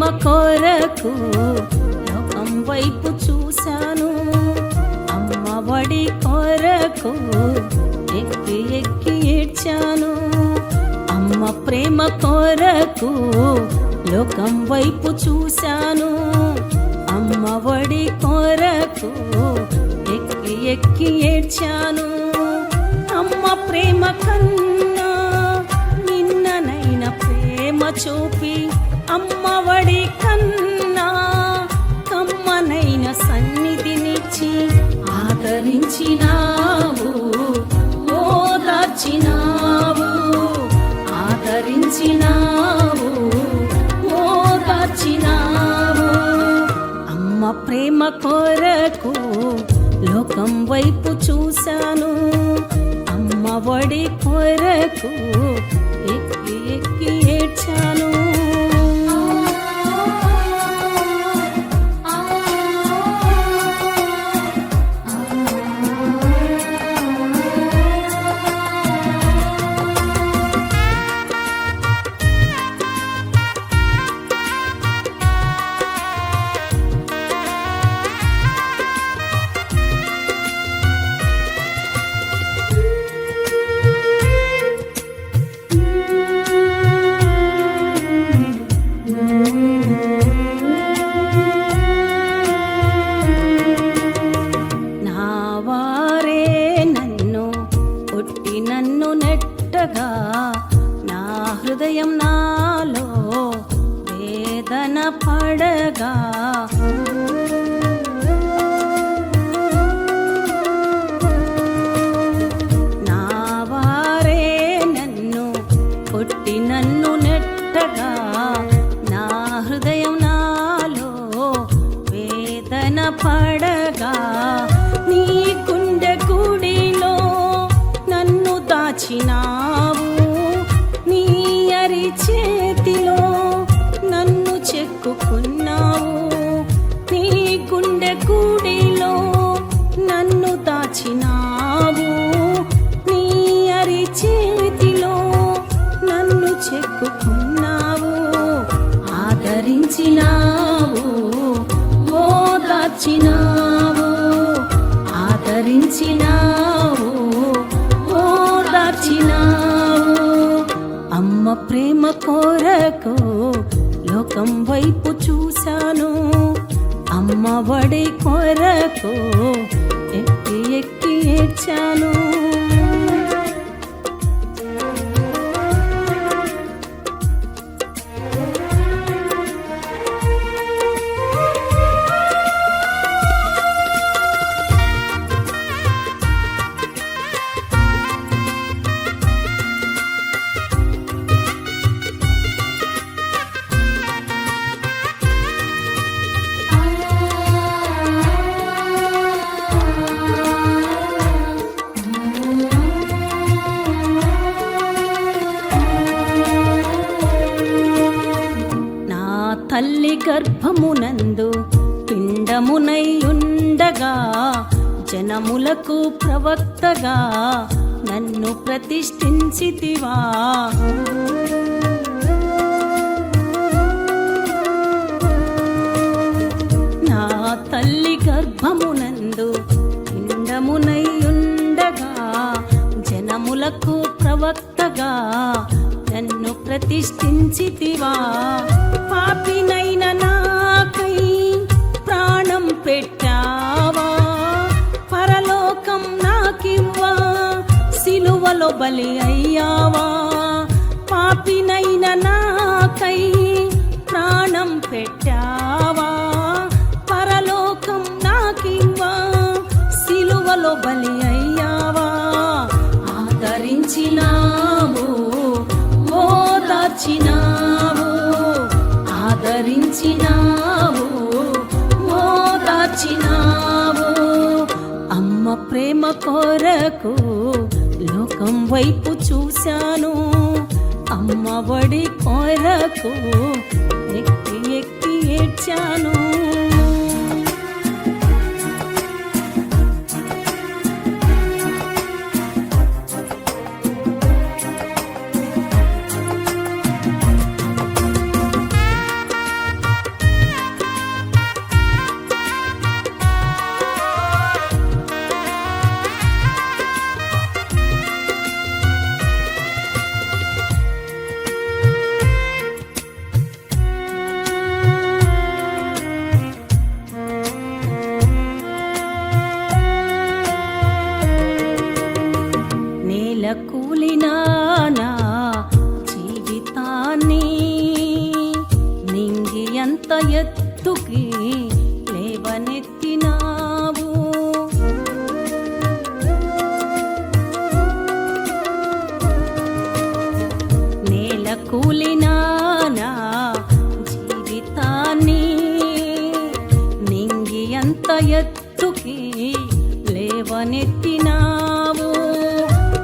ప్రేమ కొరకు లోకం వైపు చూశాను. అమ్మ ఒడి కొరకు ఎక్కి ఎక్కి ఏడ్చాను. అమ్మ ప్రేమ కొరకు లోకం వైపు చూశాను. అమ్మ ఒడి కొరకు ఎక్కి ఎక్కి ఏడ్చాను. అమ్మ ప్రేమ కన్నా నిన్ననైన ప్రేమ చూపి అమ్మ ఒడి కన్నా కమ్మనైన సన్నిధినిచ్చి ఆదరించినావు, ఓదార్చినావు, ఆదరించినావు, ఓదార్చినావు. అమ్మ ప్రేమ కొరకు లోకం వైపు చూశాను. అమ్మ ఒడి కొరకు ఎక్కి ఎక్కి ఏడ్చాను. నా హృదయం నాలో వేదన పడగా నా వారే నన్ను కొట్టి నన్ను నెట్టగా నా హృదయం నాలో వేదన పడగా నీ గుండె గుడిలో నన్ను దాచినావు. నీ అరి చేతిలో నన్ను చెక్కుకున్నావు. నీ గుండె గుడిలో నన్ను దాచినావు. నీ అరి చేతిలో నన్ను చెక్కుకున్నావు. ఆదరించినావు, ఓదార్చినావు, ఆదరించినావు, అమ్మ ప్రేమ కొరకు లోకం వైపు చూశాను. అమ్మ ఒడి కొరకు ఎక్కి ఎక్కి ఏడ్చాను. తల్లి గర్భమునందు పిండమునై ఉండగా జనములకు ప్రవక్తగా నన్ను ప్రతిష్ఠించితివా. నా తల్లి గర్భమునందు పిండమునై ఉండగా జనములకు ప్రవక్తగా నన్ను ప్రతిష్ఠించితివా. పాపినైన నాకై ప్రాణం పెట్టావా. పరలోకం నాకివ్వా సిలువలో బలి అయ్యావా. పాపినైన నాకై ప్రాణం పెట్టావా. పరలోకం నాకివ్వా సిలువలో బలి అయ్యావా. ఆదరించినావు, ఓదార్చినావు, ఆదరించినావు, ఓదార్చినావు. అమ్మ ప్రేమ కొరకు లోకం వైపు చూశాను. అమ్మ ఒడి కొరకు ఎక్కి ఎక్కి ఏడ్చాను. కూలినా నా జీవితాన్ని నింగి ఎంత ఎత్తుకి లేవనెత్తినావు. నేల కూలినా నా జీవితాన్ని నింగి ఎంత ఎత్తుకి లేవనెత్తినావు.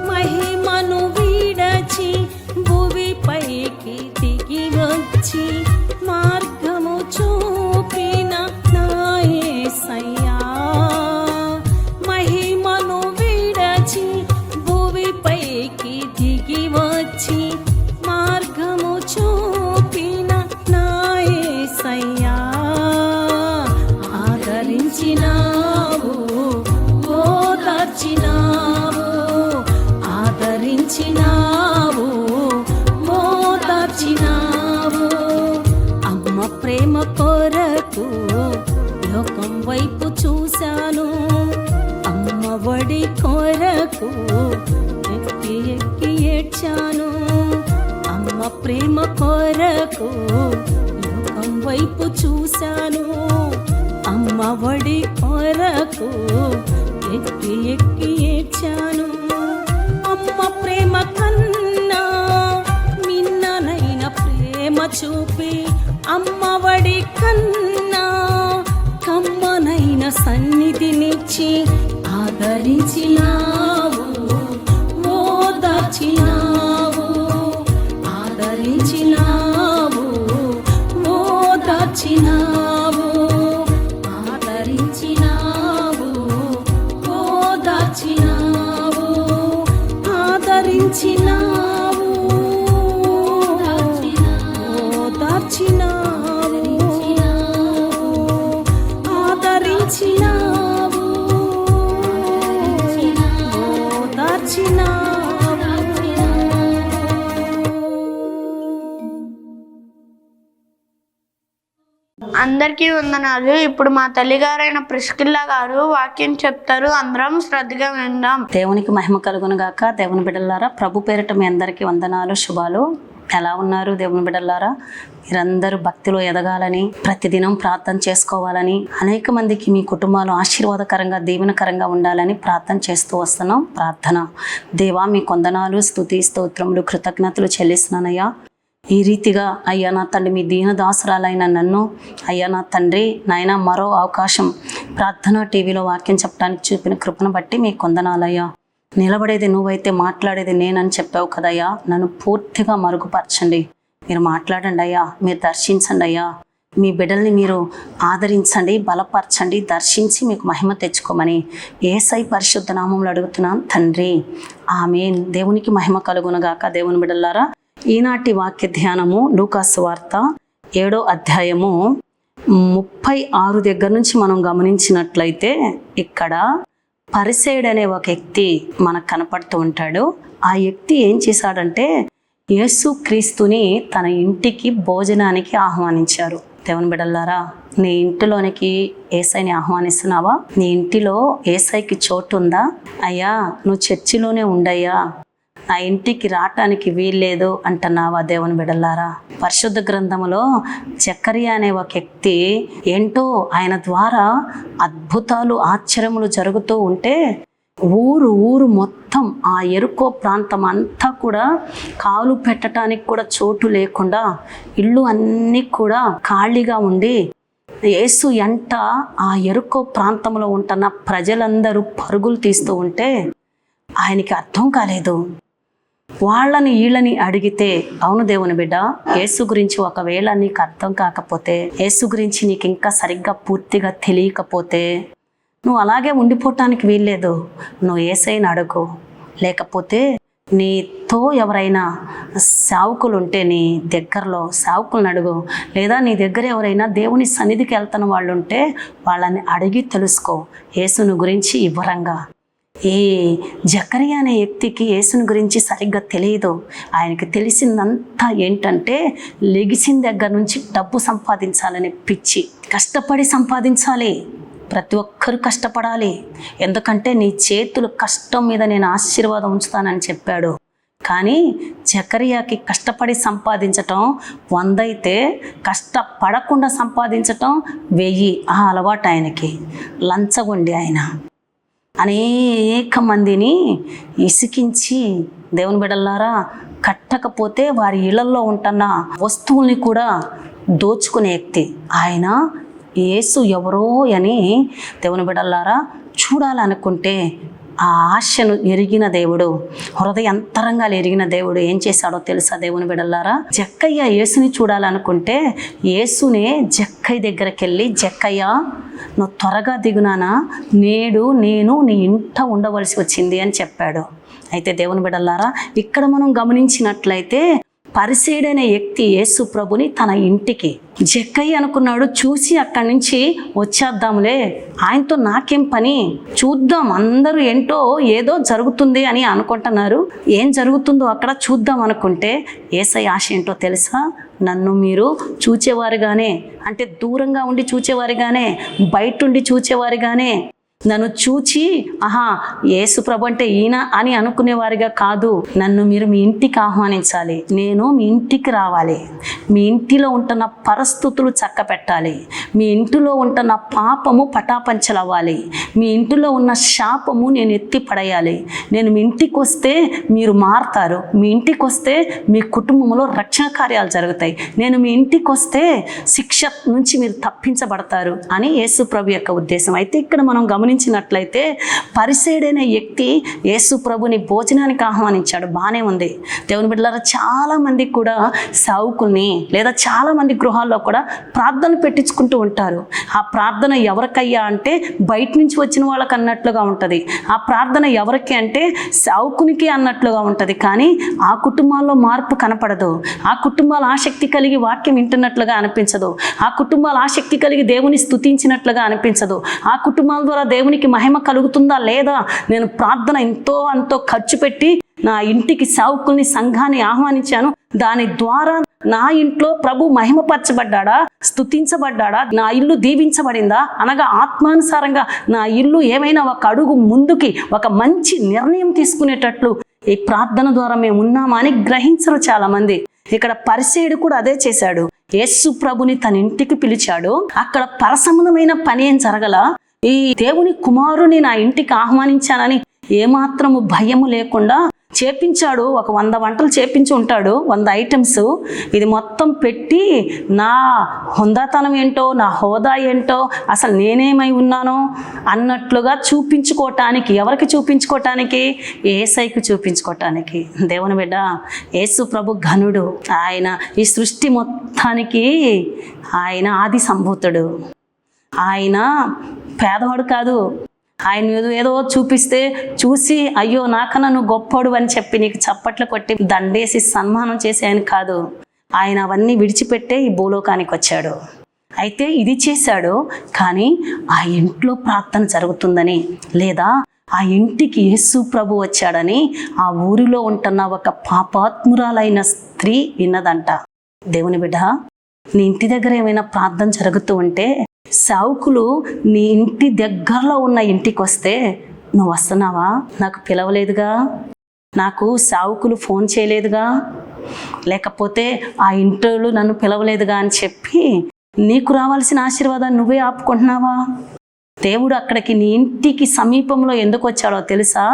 మహిమను వీడచి భువిపైకి దిగి వచ్చి మార్గము చూపిన నా యేసయ్యా. మహిమను వీడచి భువిపైకి దిగి వచ్చి మార్గము చూపిన నా యేసయ్యా. ఆదరించినావు, ఓదార్చినావు, ఆదరించినావు, ఓదార్చినావు. అమ్మ ప్రేమ కొరకు లోకం వైపు చూశాను. అమ్మ ఒడి కొరకు ఎక్కి ఎక్కి ఏడ్చాను. అమ్మ ప్రేమ కొరకు లోకం వైపు చూశాను. అమ్మ ఒడి కొరకు ఎక్కి ఎక్కి ఏడ్చాను. అమ్మ ప్రేమ కన్నా మిన్ననైన ప్రేమ చూపి అమ్మ ఒడి కన్నా కమ్మనైన సన్నిధినిచ్చి ఆదరించినావు, ఓదార్చినావు, ఆదరించినావు, ఓదార్చినావు, ఆదరించినావు, ఓదార్చినావు, ఆదరించినావు, ఓదార్చినావు, ఆదరించినావు, అందరికీ వందనాలు. ఇప్పుడు మా తల్లిగారైన ప్రిస్కిల్లా గారు వాక్యం చెప్తారు. అందరం శ్రద్ధగా విందాం. దేవునికి మహిమ కలుగును గాక. దేవుని బిడ్డలారా, ప్రభు పేరిట మీ అందరికీ వందనాలు, శుభాలు. ఎలా ఉన్నారు దేవుని బిడ్డలారా? మీరందరూ భక్తిలో ఎదగాలని, ప్రతిదినం ప్రార్థన చేసుకోవాలని, అనేక మందికి మీ కుటుంబాలు ఆశీర్వాదకరంగా దీవెనకరంగా ఉండాలని ప్రార్థన చేస్తూ వస్తున్నాం. ప్రార్థన. దేవా, మీ కొందనాలు, స్తుతి, స్తోత్రములు, కృతజ్ఞతలు చెల్లిస్తున్నానయ్యా. ఈ రీతిగా అయ్యా నా తండ్రి, మీ దీనదాసురాలైన నన్ను అయ్యా నా తండ్రి నాయన మరో అవకాశం ప్రార్థన టీవీలో వాక్యం చెప్పడానికి చూపిన కృపను బట్టి మీ కొందనాలయ్యా. నిలబడేది నువ్వైతే మాట్లాడేది నేనని చెప్పావు కదయ్యా. నన్ను పూర్తిగా మరుగుపరచండి. మీరు మాట్లాడండి అయ్యా, మీరు దర్శించండి అయ్యా. మీ బిడ్డల్ని మీరు ఆదరించండి, బలపరచండి, దర్శించి మీకు మహిమ తెచ్చుకోమని యేసయ్య పరిశుద్ధ నామములో అడుగుతున్నాను తండ్రి, ఆమేన్. దేవునికి మహిమ కలుగునుగాక. దేవుని బిడ్డలారా, ఈనాటి వాక్య ధ్యానము లూకాసు సువార్త 7వ అధ్యాయము 36 దగ్గర నుంచి మనం గమనించినట్లయితే ఇక్కడ పరిసేయుడు అనే ఒక వ్యక్తి మనకు కనపడుతూ ఉంటాడు. ఆ వ్యక్తి ఏం చేశాడంటే యేసు క్రీస్తుని తన ఇంటికి భోజనానికి ఆహ్వానించారు. దేవుని బిడ్డలారా, నీ ఇంటిలోనికి యేసయ్యని ఆహ్వానిస్తున్నావా? నీ ఇంటిలో యేసయ్యకి చోటు ఉందా? అయ్యా, నువ్వు చర్చిలోనే ఉండయ్యా, నా ఇంటికి రావటానికి వీల్లేదు అంటున్నావా? దేవుని బిడ్డలారా, పరిశుద్ధ గ్రంథములో జకరియా అనే ఒక వ్యక్తి ఏంటో ఆయన ద్వారా అద్భుతాలు ఆశ్చర్యములు జరుగుతూ ఉంటే ఊరు మొత్తం ఆ యెరికో ప్రాంతం అంతా కూడా కాలు పెట్టడానికి కూడా చోటు లేకుండా ఇళ్ళు అన్నీ కూడా ఖాళీగా ఉండి యేసు ఎంట ఆ యెరికో ప్రాంతంలో ఉంటున్న ప్రజలందరూ పరుగులు తీస్తూ ఉంటే ఆయనకి అర్థం కాలేదు. వాళ్ళని వీళ్ళని అడిగితే, అవును దేవుని బిడ్డ, యేసు గురించి ఒకవేళ నీకు అర్థం కాకపోతే, యేసు గురించి నీకు ఇంకా సరిగ్గా పూర్తిగా తెలియకపోతే నువ్వు అలాగే ఉండిపోవటానికి వీల్లేదు. నువ్వు యేసయ్యని అడుగు. లేకపోతే నీతో ఎవరైనా సేవకులు ఉంటే నీ దగ్గరలో సేవకులను అడుగు. లేదా నీ దగ్గర ఎవరైనా దేవుని సన్నిధికి వెళ్తున్న వాళ్ళు ఉంటే వాళ్ళని అడిగి తెలుసుకో యేసుని గురించి వివరంగా. ఈ జకరియా అనే వ్యక్తికి యేసుని గురించి సరిగ్గా తెలియదు. ఆయనకి తెలిసిందంతా ఏంటంటే లెగిసిన దగ్గర నుంచి డబ్బు సంపాదించాలనే పిచ్చి. కష్టపడి సంపాదించాలి, ప్రతి ఒక్కరు కష్టపడాలి, ఎందుకంటే నీ చేతులు కష్టం మీద నేను ఆశీర్వాదం ఉంచుతానని చెప్పాడు. కానీ జకర్యాకి కష్టపడి సంపాదించటం 100 అయితే కష్టపడకుండా సంపాదించటం 1000. ఆ అలవాటు ఆయనకి. లంచగొండి ఆయన అనేక మందిని ఇసికించి, దేవుని బిడ్డలారా, కట్టకపోతే వారి ఇళ్లలో ఉంటున్న వస్తువుల్ని కూడా దోచుకునే వ్యక్తి ఆయన. యేసు ఎవరో అని దేవుని బిడ్డలారా చూడాలనుకుంటే ఆ ఆశను ఎరిగిన దేవుడు, హృదయ అంతరంగాలు ఎరిగిన దేవుడు ఏం చేశాడో తెలుసా దేవుని బిడ్డలారా? జక్కయ్య యేసుని చూడాలనుకుంటే యేసునే జక్కయ్య దగ్గరికి వెళ్ళి, జక్కయ్య నువ్వు త్వరగా దిగునానా, నేడు నేను నీ ఇంట ఉండవలసి వచ్చింది అని చెప్పాడు. అయితే దేవుని బిడ్డలారా, ఇక్కడ మనం గమనించినట్లయితే పరిసేయుడైన వ్యక్తి యేసు ప్రభుని తన ఇంటికి, జక్కయ్య అనుకున్నాడు చూసి అక్కడి నుంచి వచ్చేద్దాంలే, ఆయనతో నాకేం పని, చూద్దాం, అందరూ ఏంటో ఏదో జరుగుతుంది అని అనుకుంటున్నారు, ఏం జరుగుతుందో అక్కడ చూద్దాం అనుకుంటే యేసయ్య ఆశ ఏంటో తెలుసా? నన్ను మీరు చూచేవారుగానే, అంటే దూరంగా ఉండి చూచేవారుగానే, బయట ఉండి చూచేవారుగానే, నన్ను చూచి ఆహా యేసు ప్రభు అంటే ఈయన అని అనుకునేవారిగా కాదు, నన్ను మీరు మీ ఇంటికి ఆహ్వానించాలి, నేను మీ ఇంటికి రావాలి, మీ ఇంటిలో ఉంటున్న పరిస్థితులు చక్క పెట్టాలి, మీ ఇంటిలో ఉంటున్న పాపము పటాపంచలవ్వాలి, మీ ఇంటిలో ఉన్న శాపము నేను ఎత్తి పడేయాలి, నేను మీ ఇంటికి వస్తే మీరు మారుతారు, మీ ఇంటికి వస్తే మీ కుటుంబంలో రక్షణ కార్యాలు జరుగుతాయి, నేను మీ ఇంటికి వస్తే శిక్ష నుంచి మీరు తప్పించబడతారు అని యేసు ప్రభు యొక్క ఉద్దేశం. అయితే ఇక్కడ మనం గమనించినట్లయితే పరిసేయుడైన వ్యక్తి యేసు ప్రభుని భోజనానికి ఆహ్వానించాడు, బాగానే ఉంది. దేవుని బిడ్డలారా, చాలా మంది కూడా సావుకుల్ని లేదా చాలా మంది గృహాల్లో కూడా ప్రార్థనలు పెట్టించుకుంటూ ఉంటారు. ఆ ప్రార్థన ఎవరికయ్యా అంటే బయట నుంచి వచ్చిన వాళ్ళకి అన్నట్లుగా ఉంటుంది, ఆ ప్రార్థన ఎవరికి అంటే సావుకునికి అన్నట్లుగా ఉంటుంది. కానీ ఆ కుటుంబాల్లో మార్పు కనపడదు, ఆ కుటుంబాలు ఆసక్తి కలిగి వాక్యం వింటున్నట్లుగా అనిపించదు, ఆ కుటుంబాలు ఆసక్తి కలిగి దేవుని స్తుతించినట్లుగా అనిపించదు, ఆ కుటుంబాల ద్వారా దేవునికి మహిమ కలుగుతుందా లేదా, నేను ప్రార్థన ఎంతో అంతో ఖర్చు పెట్టి నా ఇంటికి సేవకుల్ని సంఘాన్ని ఆహ్వానించాను, దాని ద్వారా నా ఇంట్లో ప్రభు మహిమపరచబడ్డా, స్తుతించబడ్డా, నా ఇల్లు దీవించబడిందా, అనగా ఆత్మానుసారంగా నా ఇల్లు ఏమైనా ఒక అడుగు ముందుకి ఒక మంచి నిర్ణయం తీసుకునేటట్లు ఈ ప్రార్థన ద్వారా మేము ఉన్నామా అని గ్రహించరు చాలా మంది. ఇక్కడ పరిసేయుడు కూడా అదే చేశాడు. యేసు ప్రభుని తన ఇంటికి పిలిచాడు, అక్కడ పరసంబంధమైన పని ఏం జరగల, ఈ దేవుని కుమారుని నా ఇంటికి ఆహ్వానించానని ఏమాత్రము భయము లేకుండా చేపించాడు. ఒక 100 వంటలు చేపించి ఉంటాడు, 100 ఐటమ్స్. ఇది మొత్తం పెట్టి నా హుందాతనం ఏంటో, నా హోదా ఏంటో, అసలు నేనేమై ఉన్నానో అన్నట్లుగా చూపించుకోవటానికి. ఎవరికి చూపించుకోవటానికి? యేసయ్యకు చూపించుకోవటానికి. దేవుని బిడ్డ, యేసు ప్రభు ఘనుడు, ఆయన ఈ సృష్టి మొత్తానికి ఆయన ఆది సంభూతుడు, ఆయన పేదవాడు కాదు. ఆయన ఏదో చూపిస్తే చూసి అయ్యో నాకన్నా నువ్వు గొప్పోడు అని చెప్పి నీకు చప్పట్లు కొట్టి దండేసి సన్మానం చేసి ఆయన కాదు. ఆయన అవన్నీ విడిచిపెట్టే ఈ భూలోకానికి వచ్చాడు. అయితే ఇది చేశాడు, కానీ ఆ ఇంట్లో ప్రార్థన జరుగుతుందని లేదా ఆ ఇంటికి యేసు ప్రభు వచ్చాడని ఆ ఊరిలో ఉంటున్న ఒక పాపాత్మురాలైన స్త్రీ విన్నదంట. దేవుని బిడ్డ, నీ ఇంటి దగ్గర ఏమైనా ప్రార్థన జరుగుతూ ఉంటే సావుకులు నీ ఇంటి దగ్గరలో ఉన్న ఇంటికి వస్తే నువ్వు వస్తున్నావా? నాకు పిలవలేదుగా, నాకు సావుకులు ఫోన్ చేయలేదుగా, లేకపోతే ఆ ఇంటోళ్ళు నన్ను పిలవలేదుగా అని చెప్పి నీకు రావాల్సిన ఆశీర్వాదాన్ని నువ్వే ఆపుకుంటున్నావా? దేవుడు అక్కడికి నీ ఇంటికి సమీపంలో ఎందుకు వచ్చాడో తెలుసా?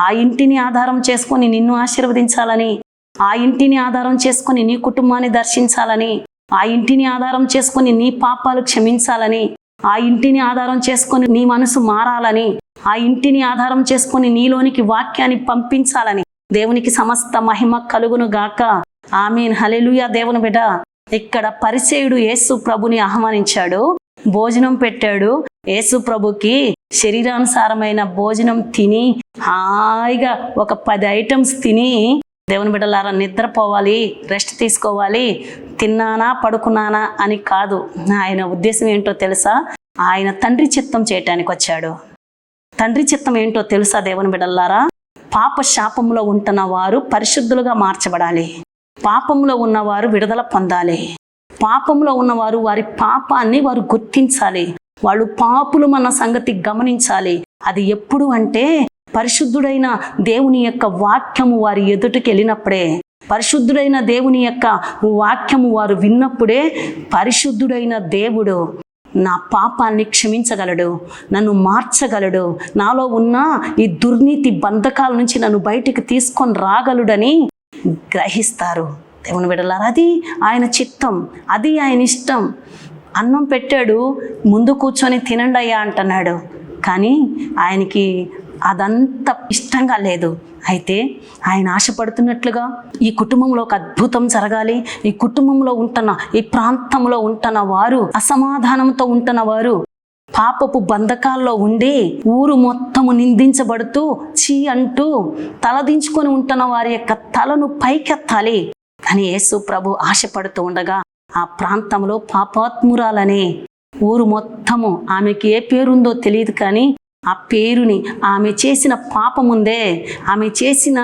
ఆ ఇంటిని ఆధారం చేసుకొని నిన్ను ఆశీర్వదించాలని, ఆ ఇంటిని ఆధారం చేసుకొని నీ కుటుంబాన్ని దర్శించాలని, ఆ ఇంటిని ఆధారం చేసుకొని నీ పాపాలు క్షమించాలని, ఆ ఇంటిని ఆధారం చేసుకొని నీ మనసు మారాలని, ఆ ఇంటిని ఆధారం చేసుకొని నీలోనికి వాక్యాన్ని పంపించాలని. దేవునికి సమస్త మహిమ కలుగును గాక. ఆమేన్, హల్లెలూయా. దేవుని బిడ్డ, ఇక్కడ పరిసేయుడు యేసు ప్రభుని ఆహ్వానించాడు, భోజనం పెట్టాడు. యేసు ప్రభుకి శరీరానుసారమైన భోజనం తిని హాయిగా ఒక 10 ఐటమ్స్ తిని, దేవుని బిడ్డలారా, నిద్రపోవాలి, రెస్ట్ తీసుకోవాలి, తిన్నానా పడుకున్నానా అని కాదు. ఆయన ఉద్దేశం ఏంటో తెలుసా? ఆయన తండ్రి చిత్తం చేయటానికి వచ్చాడు. తండ్రి చిత్తం ఏంటో తెలుసా దేవుని బిడ్డలారా? పాప శాపంలో ఉంటున్న వారు పరిశుద్ధులుగా మార్చబడాలి, పాపంలో ఉన్నవారు విడుదల పొందాలి, పాపంలో ఉన్నవారు వారి పాపాన్ని వారు గుర్తించాలి, వాళ్ళు పాపులు అన్న సంగతి గమనించాలి. అది ఎప్పుడు అంటే పరిశుద్ధుడైన దేవుని యొక్క వాక్యము వారి ఎదుటికి వెళ్ళినప్పుడే, పరిశుద్ధుడైన దేవుని యొక్క వాక్యము వారు విన్నప్పుడే పరిశుద్ధుడైన దేవుడు నా పాపాన్ని క్షమించగలడు, నన్ను మార్చగలడు, నాలో ఉన్న ఈ దుర్నీతి బంధకాల నుంచి నన్ను బయటికి తీసుకొని రాగలడని గ్రహిస్తారు. దేవుని బిడ్డలారా, అది ఆయన చిత్తం, అది ఆయన ఇష్టం. అన్నం పెట్టాడు, ముందు కూర్చొని తినండి అయ్యా అంటున్నాడు. కానీ ఆయనకి అదంతా ఇష్టంగా లేదు. అయితే ఆయన ఆశపడుతున్నట్లుగా ఈ కుటుంబంలో ఒక అద్భుతం జరగాలి, ఈ కుటుంబంలో ఉంటున్న, ఈ ప్రాంతంలో ఉంటున్న వారు, అసమాధానంతో ఉంటున్న వారు, పాపపు బంధకాల్లో ఉండి ఊరు మొత్తము నిందించబడుతూ చీ అంటూ తలదించుకొని ఉంటున్న వారి యొక్క తలను పైకెత్తాలి అని యేసు ప్రభు ఆశపడుతూ ఉండగా, ఆ ప్రాంతంలో పాపాత్మురాలనే ఊరు మొత్తము, ఆమెకి ఏ పేరుందో తెలియదు కానీ ఆ పేరుని, ఆమె చేసిన పాపముందే, ఆమె చేసిన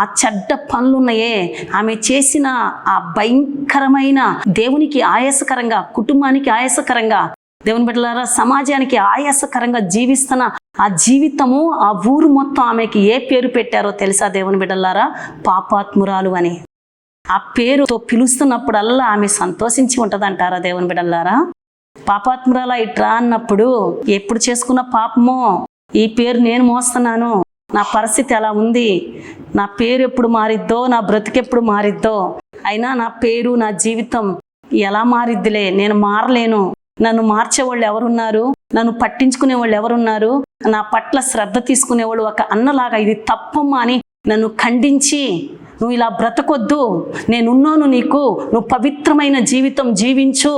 ఆ చెడ్డ పనులున్నాయే, ఆమె చేసిన ఆ భయంకరమైన, దేవునికి ఆయాసకరంగా, కుటుంబానికి ఆయాసకరంగా, దేవుని బిడ్డలారా సమాజానికి ఆయాసకరంగా జీవిస్తున్న ఆ జీవితము, ఆ ఊరు మొత్తం ఆమెకి ఏ పేరు పెట్టారో తెలుసా దేవుని బిడ్డలారా? పాపాత్మురాలు అని. ఆ పేరుతో పిలుస్తున్నప్పుడల్లా ఆమె సంతోషించి ఉంటదంటారా దేవుని బిడ్డలారా? పాపాత్మురాల ఇట్రా అన్నప్పుడు, ఎప్పుడు చేసుకున్న పాపమో, ఈ పేరు నేను మోస్తున్నాను, నా పరిస్థితి అలా ఉంది, నా పేరు ఎప్పుడు మారిద్దో, నా బ్రతికెప్పుడు మారిద్దో, అయినా నా పేరు, నా జీవితం ఎలా మారిద్దిలే, నేను మారలేను, నన్ను మార్చేవాళ్ళు ఎవరున్నారు, నన్ను పట్టించుకునే వాళ్ళు ఎవరున్నారు, నా పట్ల శ్రద్ధ తీసుకునేవాళ్ళు ఒక అన్నలాగా ఇది తప్పమ్మా అని నన్ను ఖండించి, నువ్వు ఇలా బ్రతకొద్దు, నేనున్నాను నీకు, నువ్వు పవిత్రమైన జీవితం జీవించు,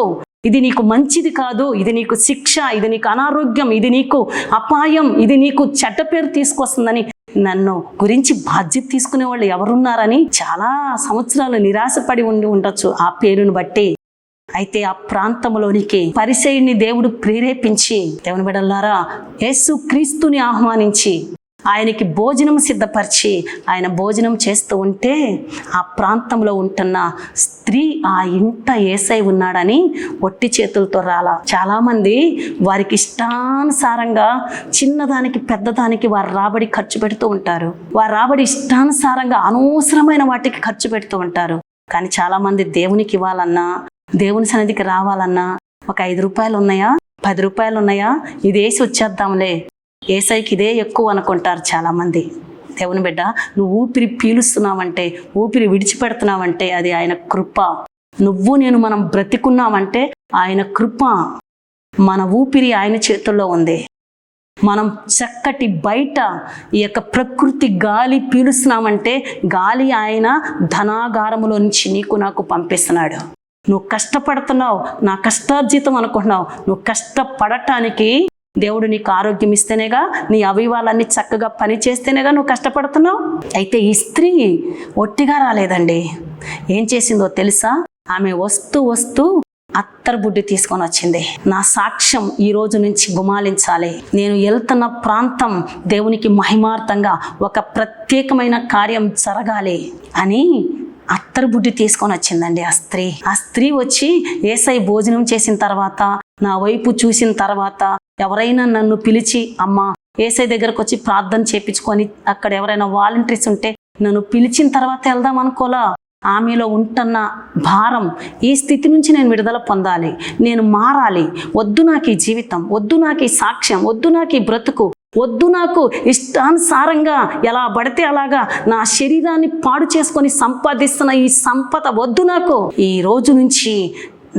ఇది నీకు మంచిది కాదు, ఇది నీకు శిక్ష, ఇది నీకు అనారోగ్యం, ఇది నీకు అపాయం, ఇది నీకు చెడ్డ పేరు తీసుకొస్తుందని నన్ను గురించి బాధ్యత తీసుకునే వాళ్ళు ఎవరున్నారని చాలా సంవత్సరాలు నిరాశపడి ఉండొచ్చు ఆ పేరును బట్టి. అయితే ఆ ప్రాంతంలోనికి పరిసయ్యుని దేవుడు ప్రేరేపించి, దేవుని బిడ్డలారా, యేసు క్రీస్తుని ఆహ్వానించి ఆయనకి భోజనం సిద్ధపరిచి ఆయన భోజనం చేస్తూ ఉంటే ఆ ప్రాంతంలో ఉంటున్న స్త్రీ ఆ ఇంట యేసై ఉన్నాడని ఒట్టి చేతులతో రాలా. చాలామంది వారికి ఇష్టానుసారంగా చిన్నదానికి పెద్దదానికి వారి రాబడి ఖర్చు పెడుతూ ఉంటారు. వారి రాబడి ఇష్టానుసారంగా అనవసరమైన వాటికి ఖర్చు పెడుతూ ఉంటారు. కానీ చాలామంది దేవునికి ఇవ్వాలన్నా, దేవుని సన్నిధికి రావాలన్నా, ఒక 5 రూపాయలు ఉన్నాయా, 10 రూపాయలు ఉన్నాయా, ఇది వేసి వచ్చేద్దాంలే, ఏసైకి ఇదే ఎక్కువ అనుకుంటారు చాలామంది. దేవుని బిడ్డ, నువ్వు ఊపిరి పీలుస్తున్నావంటే, ఊపిరి విడిచిపెడుతున్నావంటే అది ఆయన కృప. నువ్వు నేను మనం బ్రతికున్నామంటే ఆయన కృప. మన ఊపిరి ఆయన చేతుల్లో ఉంది. మనం చక్కటి బయట ఈ యొక్క ప్రకృతి గాలి పీలుస్తున్నామంటే గాలి ఆయన ధనాగారములో నుంచి నీకు నాకు పంపిస్తున్నాడు. నువ్వు కష్టపడుతున్నావు, నా కష్టార్జితం అనుకుంటున్నావు. నువ్వు కష్టపడటానికి దేవుడు నీకు ఆరోగ్యం ఇస్తేనేగా, నీ అవయవాలన్నీ చక్కగా పని చేస్తేనేగా నువ్వు కష్టపడుతున్నావు. అయితే ఈ స్త్రీ ఒట్టిగా రాలేదండి. ఏం చేసిందో తెలుసా? ఆమె వస్తూ అత్తరు బుడ్డి తీసుకొని వచ్చింది. నా సాక్ష్యం ఈ రోజు నుంచి గుమాలించాలి, నేను వెళ్తున్న ప్రాంతం దేవునికి మహిమార్థంగా ఒక ప్రత్యేకమైన కార్యం జరగాలి అని అత్తరు బుడ్డి తీసుకొని వచ్చిందండి ఆ స్త్రీ వచ్చి యేసయ్య భోజనం చేసిన తర్వాత, నా వైపు చూసిన తర్వాత, ఎవరైనా నన్ను పిలిచి అమ్మ యేసయ్య దగ్గరకు వచ్చి ప్రార్థన చేయించుకొని, అక్కడ ఎవరైనా వాలంటీర్స్ ఉంటే నన్ను పిలిచిన తర్వాత వెళ్దాం అనుకోలా. ఆమెలో ఉంటున్న భారం, ఈ స్థితి నుంచి నేను విడుదల పొందాలి, నేను మారాలి, వద్దు నాకు ఈ జీవితం, వద్దు నాకు ఈ సాక్ష్యం, వద్దు నాకు ఈ బ్రతుకు, వద్దు నాకు ఇష్టానుసారంగా ఎలా పడితే అలాగా నా శరీరాన్ని పాడు చేసుకొని సంపాదిస్తున్న ఈ సంపద వద్దు నాకు. ఈ రోజు నుంచి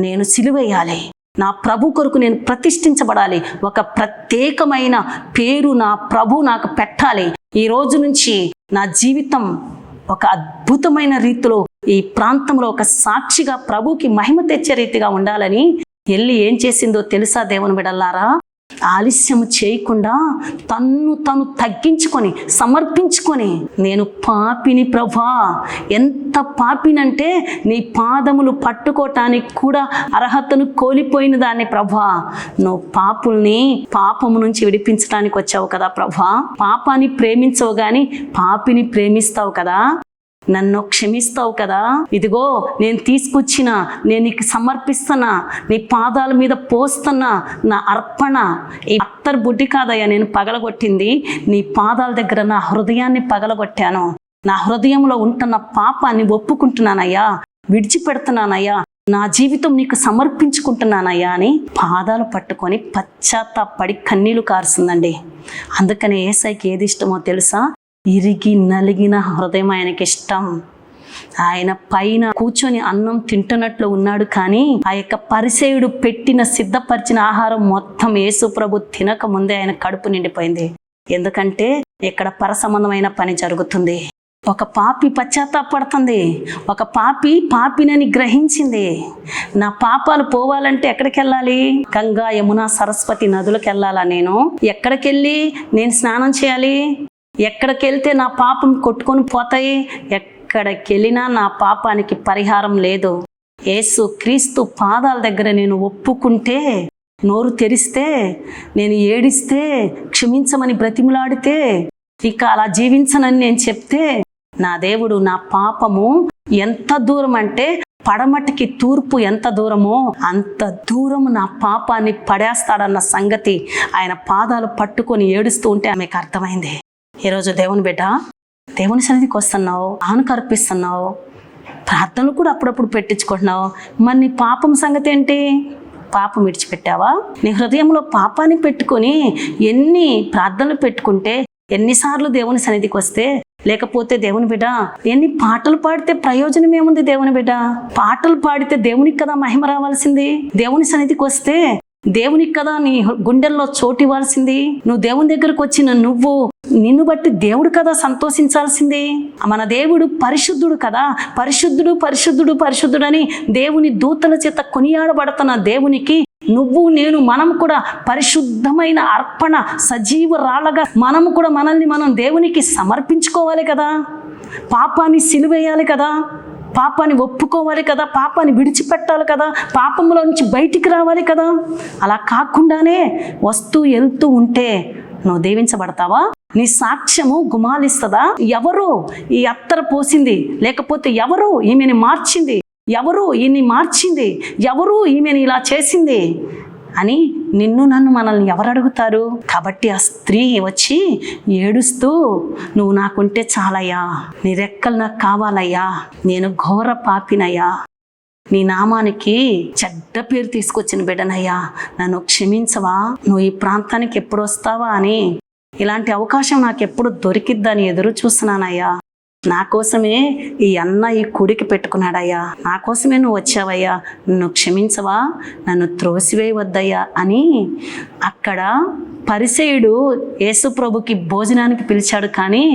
నేను సిలువేయాలి, నా ప్రభు కొరకు నేను ప్రతిష్ఠించబడాలి, ఒక ప్రత్యేకమైన పేరు నా ప్రభు నాకు పెట్టాలి. ఈ రోజు నుంచి నా జీవితం ఒక అద్భుతమైన రీతిలో ఈ ప్రాంతంలో ఒక సాక్షిగా ప్రభుకి మహిమ తెచ్చే రీతిగా ఉండాలని వెళ్ళి ఏం చేసిందో తెలుసా దేవుని బిడ్డలారా? ఆలస్యం చేయకుండా తను తగ్గించుకొని సమర్పించుకొని, నేను పాపిని ప్రభా, ఎంత పాపినంటే నీ పాదములు పట్టుకోవటానికి కూడా అర్హతను కోల్పోయిన దాన్ని ప్రభా, నువ్వు పాపుల్ని పాపము నుంచి విడిపించడానికి వచ్చావు కదా ప్రభా, పాపాన్ని ప్రేమించవు గాని పాపిని ప్రేమిస్తావు కదా, నన్ను క్షమిస్తావు కదా, ఇదిగో నేను తీసుకొచ్చిన, నేను నీకు సమర్పిస్తున్నా, నీ పాదాల మీద పోస్తున్నా నా అర్పణ. ఈ అత్తరు బుడ్డి కాదయ్యా నేను పగలగొట్టింది, నీ పాదాల దగ్గర నా హృదయాన్ని పగలగొట్టాను. నా హృదయంలో ఉంటున్న పాపాన్ని ఒప్పుకుంటున్నానయ్యా, విడిచిపెడుతున్నానయ్యా, నా జీవితం నీకు సమర్పించుకుంటున్నానయ్యా అని పాదాలు పట్టుకొని పశ్చాత్తాపడి కన్నీళ్లు కారుస్తుందండి. అందుకని యేసయ్యకి ఏది ఇష్టమో తెలుసా? ఇరిగి నలిగిన హృదయం ఆయనకి ఇష్టం. ఆయన పైన కూర్చొని అన్నం తింటున్నట్లు ఉన్నాడు, కానీ ఆ యొక్క పరిసేయుడు పెట్టిన సిద్ధపరిచిన ఆహారం మొత్తం యేసు ప్రభు తినక ముందే ఆయన కడుపు నిండిపోయింది. ఎందుకంటే ఇక్కడ పరసంబంధమైన పని జరుగుతుంది. ఒక పాపి పశ్చాత్తాపడుతుంది, ఒక పాపినని గ్రహించింది. నా పాపాలు పోవాలంటే ఎక్కడికి వెళ్ళాలి? గంగా, యమున, సరస్వతి నదులకు వెళ్ళాలా? నేను ఎక్కడికెళ్ళి నేను స్నానం చేయాలి? ఎక్కడికి వెళ్తే నా పాపం కొట్టుకొని పోతాయి? ఎక్కడికి వెళ్ళినా నా పాపానికి పరిహారం లేదు. యేసు క్రీస్తు పాదాల దగ్గర నేను ఒప్పుకుంటే, నోరు తెరిస్తే, నేను ఏడిస్తే, క్షమించమని బ్రతిమలాడితే, ఇక అలా జీవించనని నేను చెప్తే, నా దేవుడు నా పాపము ఎంత దూరం అంటే పడమటికి తూర్పు ఎంత దూరమో అంత దూరము నా పాపాన్ని పడేస్తాడన్న సంగతి ఆయన పాదాలు పట్టుకొని ఏడుస్తూ ఉంటే ఆమెకు అర్థమైంది. ఈరోజు దేవుని బిడ్డ, దేవుని సన్నిధికి వస్తున్నావు, ఆనుకర్పిస్తున్నావు, ప్రార్థనలు కూడా అప్పుడప్పుడు పెట్టించుకుంటున్నావు. మరి నీ పాపం సంగతి ఏంటి? పాపం విడిచిపెట్టావా? నీ హృదయంలో పాపాన్ని పెట్టుకొని ఎన్ని ప్రార్థనలు పెట్టుకుంటే, ఎన్నిసార్లు దేవుని సన్నిధికి వస్తే, లేకపోతే దేవుని బిడ్డ ఎన్ని పాటలు పాడితే ప్రయోజనం ఏముంది? దేవుని బిడ్డ పాటలు పాడితే దేవునికి కదా మహిమ రావాల్సింది. దేవుని సన్నిధికి వస్తే దేవునికి కదా నీ గుండెల్లో చోటు ఇవ్వాల్సింది. నువ్వు దేవుని దగ్గరకు వచ్చిన నువ్వు, నిన్ను బట్టి దేవుడు కదా సంతోషించాల్సింది. మన దేవుడు పరిశుద్ధుడు కదా, పరిశుద్ధుడు పరిశుద్ధుడు పరిశుద్ధుడని దేవుని దూతల చేత కొనియాడబడుతున్న దేవునికి నువ్వు నేను మనం కూడా పరిశుద్ధమైన అర్పణ సజీవ రాళ్ళగా మనము కూడా మనల్ని మనం దేవునికి సమర్పించుకోవాలి కదా. పాపాన్ని సిలువేయాలి కదా, పాపాన్ని ఒప్పుకోవాలి కదా, పాపాన్ని విడిచిపెట్టాలి కదా, పాపంలో నుంచి బయటికి రావాలి కదా. అలా కాకుండానే వస్తూ వెళ్తూ ఉంటే నువ్వు దీవించబడతావా? నీ సాక్ష్యము గుమాలిస్తుందా? ఎవరు ఈ అత్తర పోసింది, లేకపోతే ఎవరు ఈమెని మార్చింది, ఎవరు ఈయన్ని మార్చింది, ఎవరు ఈమెను ఇలా చేసింది అని నిన్ను నన్ను మనల్ని ఎవరు అడుగుతారు? కాబట్టి ఆ స్త్రీ వచ్చి ఏడుస్తూ, నువ్వు నాకుంటే చాలయ్యా, నీ రెక్కలు నాకు కావాలయ్యా, నేను ఘోర పాపినయ్యా, నీ నామానికి చెడ్డ పేరు తీసుకొచ్చిన బిడ్డనయ్యా, నన్ను క్షమించవా? నువ్వు ఈ ప్రాంతానికి ఎప్పుడు వస్తావా అని, ఇలాంటి అవకాశం నాకు ఎప్పుడు దొరికిద్దని ఎదురు చూస్తున్నానయ్యా. నా కోసమే ఈ అన్న ఈ కుడికి పెట్టుకున్నాడయ్యా, నా కోసమే నువ్వు వచ్చావయ్యా, నువ్వు క్షమించవా? నన్ను త్రోసివేయవద్దయ్యా అని అక్కడ పరిసేయుడు యేసు ప్రభుకి భోజనానికి పిలిచాడు, కానీ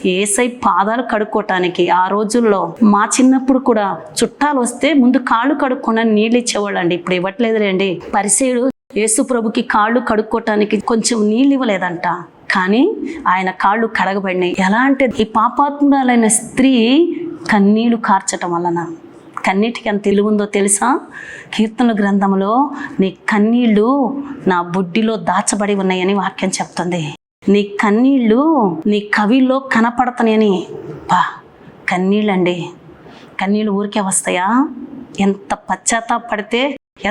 యేసై పాదాలు కడుక్కోవటానికి ఆ రోజుల్లో మా చిన్నప్పుడు కూడా చుట్టాలు వస్తే ముందు కాళ్ళు కడుక్కొని నీళ్ళు ఇచ్చేవాళ్ళండి. ఇప్పుడు ఇవ్వట్లేదులేండి. పరిసేయుడు యేసు ప్రభుకి కాళ్ళు కడుక్కోవటానికి కొంచెం నీళ్ళు ఇవ్వలేదంట, కానీ ఆయన కాళ్ళు కడగబడినాయి. ఎలా అంటే ఈ పాపాత్మురాలైన స్త్రీ కన్నీళ్లు కార్చటం వలన. కన్నీటికి ఎంత తెలివి ఉందో తెలుసా? కీర్తనల గ్రంథంలో నీ కన్నీళ్లు నా బుడ్డిలో దాచబడి ఉన్నాయని వాక్యం చెప్తుంది. నీ కన్నీళ్లు నీ కవిలో కనపడతాయని. కన్నీళ్ళండి, కన్నీళ్ళు ఊరికే వస్తాయా? ఎంత పశ్చాత్తాపడితే,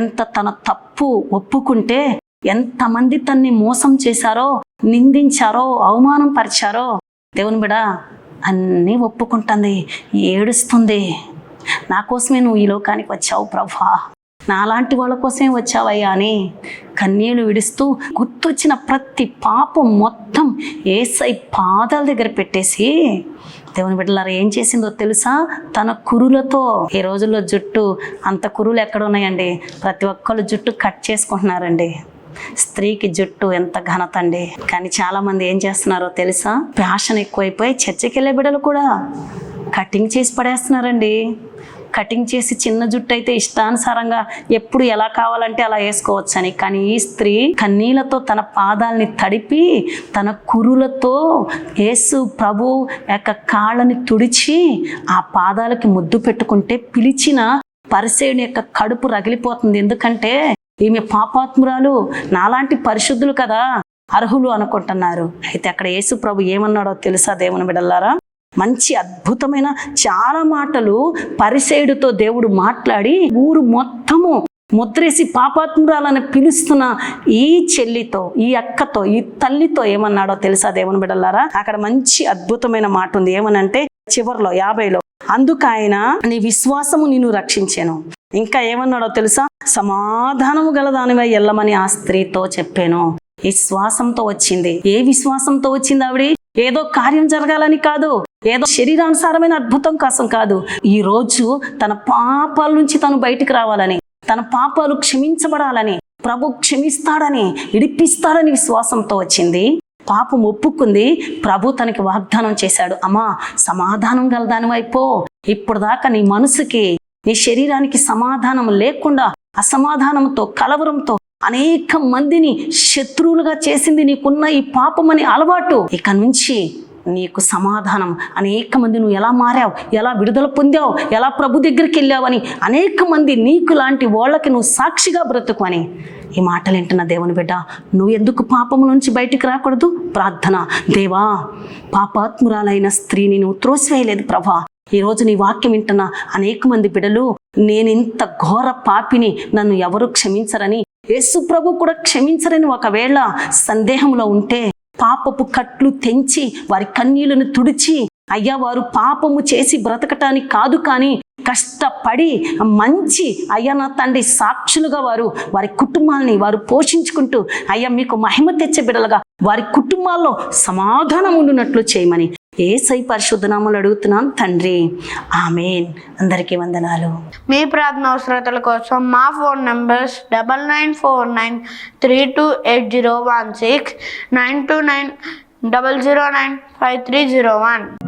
ఎంత తన తప్పు ఒప్పుకుంటే, ఎంతమంది తన్ని మోసం చేశారో, నిందించారో, అవమానం పరిచారో, దేవుని బిడ్డ అన్నీ ఒప్పుకుంటుంది, ఏడుస్తుంది. నా కోసమే నువ్వు ఈ లోకానికి వచ్చావు ప్రభా, నాలాంటి వాళ్ళ కోసమే వచ్చావయ్యా అని కన్నీళ్లు విడుస్తూ గుర్తొచ్చిన ప్రతి పాపం మొత్తం యేసై పాదాల దగ్గర పెట్టేసి, దేవుని బిడ్డలారా ఏం చేసిందో తెలుసా? తన కురులతో, ఈ రోజుల్లో జుట్టు అంత కురులు ఎక్కడ ఉన్నాయండి? ప్రతి ఒక్కళ్ళు జుట్టు కట్ చేసుకుంటున్నారండి. స్త్రీకి జుట్టు ఎంత ఘనత అండి. కానీ చాలా మంది ఏం చేస్తున్నారో తెలుసా? ఫ్యాషన్ ఎక్కువైపోయి చర్చికి వెళ్ళే బిడ్డలు కూడా కటింగ్ చేసి పడేస్తున్నారండి. కటింగ్ చేసి చిన్న జుట్టు అయితే ఇష్టానుసారంగా ఎప్పుడు ఎలా కావాలంటే అలా వేసుకోవచ్చని. కానీ ఈ స్త్రీ కన్నీళ్లతో తన పాదాలని తడిపి తన కురులతో యేసు ప్రభు యొక్క కాళ్ళని తుడిచి ఆ పాదాలకి ముద్దు పెట్టుకుంటే పిలిచిన పరిసేయుని యొక్క కడుపు రగిలిపోతుంది. ఎందుకంటే ఈమె పాపాత్మురాలు, నాలాంటి పరిశుద్ధులు కదా అర్హులు అనుకుంటున్నారు. అయితే అక్కడ యేసు ప్రభు ఏమన్నాడో తెలుసా దేవుని బిడ్డలారా? మంచి అద్భుతమైన చాలా మాటలు పరిసయ్యుడితో దేవుడు మాట్లాడి ఊరు మొత్తము ముద్రేసి పాపాత్మురాలని పిలుస్తున్న ఈ చెల్లితో, ఈ అక్కతో, ఈ తల్లితో ఏమన్నాడో తెలుసా దేవుని బిడ్డలారా? అక్కడ మంచి అద్భుతమైన మాట ఉంది. ఏమనంటే చివర్లో 50లో, అందుకు ఆయన నీ విశ్వాసము నిన్ను రక్షించాను. ఇంకా ఏమన్నాడో తెలుసా? సమాధానము గలదానివై ఎల్లమని ఆ స్త్రీతో చెప్పాను. విశ్వాసంతో వచ్చింది. ఏ విశ్వాసంతో వచ్చింది ఆవిడ? ఏదో కార్యం జరగాలని కాదు, ఏదో శరీరానుసారమైన అద్భుతం కోసం కాదు. ఈ రోజు తన పాపాల నుంచి తను బయటికి రావాలని, తన పాపాలు క్షమించబడాలని, ప్రభు క్షమిస్తాడని, విడిపిస్తాడని విశ్వాసంతో వచ్చింది. పాపం ఒప్పుకుంది. ప్రభు తనకి వాగ్దానం చేశాడు, అమ్మా సమాధానం గలదానివైపో. ఇప్పుడు దాకా నీ మనసుకి, నీ శరీరానికి సమాధానం లేకుండా అసమాధానంతో, కలవరంతో అనేక మందిని శత్రువులుగా చేసింది నీకున్న ఈ పాపమని అలవాటు. ఇక నుంచి నీకు సమాధానం. అనేక మంది నువ్వు ఎలా మారావు, ఎలా విడుదల పొందావు, ఎలా ప్రభు దగ్గరికి వెళ్ళావని అనేక మంది నీకు లాంటి వాళ్ళకి నువ్వు సాక్షిగా బ్రతుకు అని ఈ మాటలు వింటున్న దేవుని బిడ్డ, నువ్వు ఎందుకు పాపము నుంచి బయటికి రాకూడదు? ప్రార్థన. దేవా, పాపాత్మురాలైన స్త్రీని నువ్వు త్రోసివేయలేదు ప్రభా. ఈరోజు నీ వాక్యం వింటున్న అనేక మంది బిడ్డలు, నేనింత ఘోర పాపిని, నన్ను ఎవరు క్షమించరని, యేసు ప్రభు కూడా క్షమించరని ఒకవేళ సందేహంలో ఉంటే, పాపపు కట్లు తెంచి వారి కన్నీళ్లను తుడిచి, అయ్యా వారు పాపము చేసి బ్రతకటానికి కాదు కానీ కష్టపడి మంచి అయ్యా నా తండ్రి సాక్షులుగా వారి కుటుంబాలని వారు పోషించుకుంటూ అయ్యా మీకు మహిమ తెచ్చే బిడ్డలుగా వారి కుటుంబాల్లో సమాధానం ఉండునట్లు చేయమని యేసయ్య పరిశుద్ధ నామములో అడుగుతున్నాను తండ్రి, ఆమేన్. అందరికీ వందనాలు. మీ ప్రార్థన అవసరతల కోసం మా ఫోన్ నంబర్స్ 9949328016 92900953001.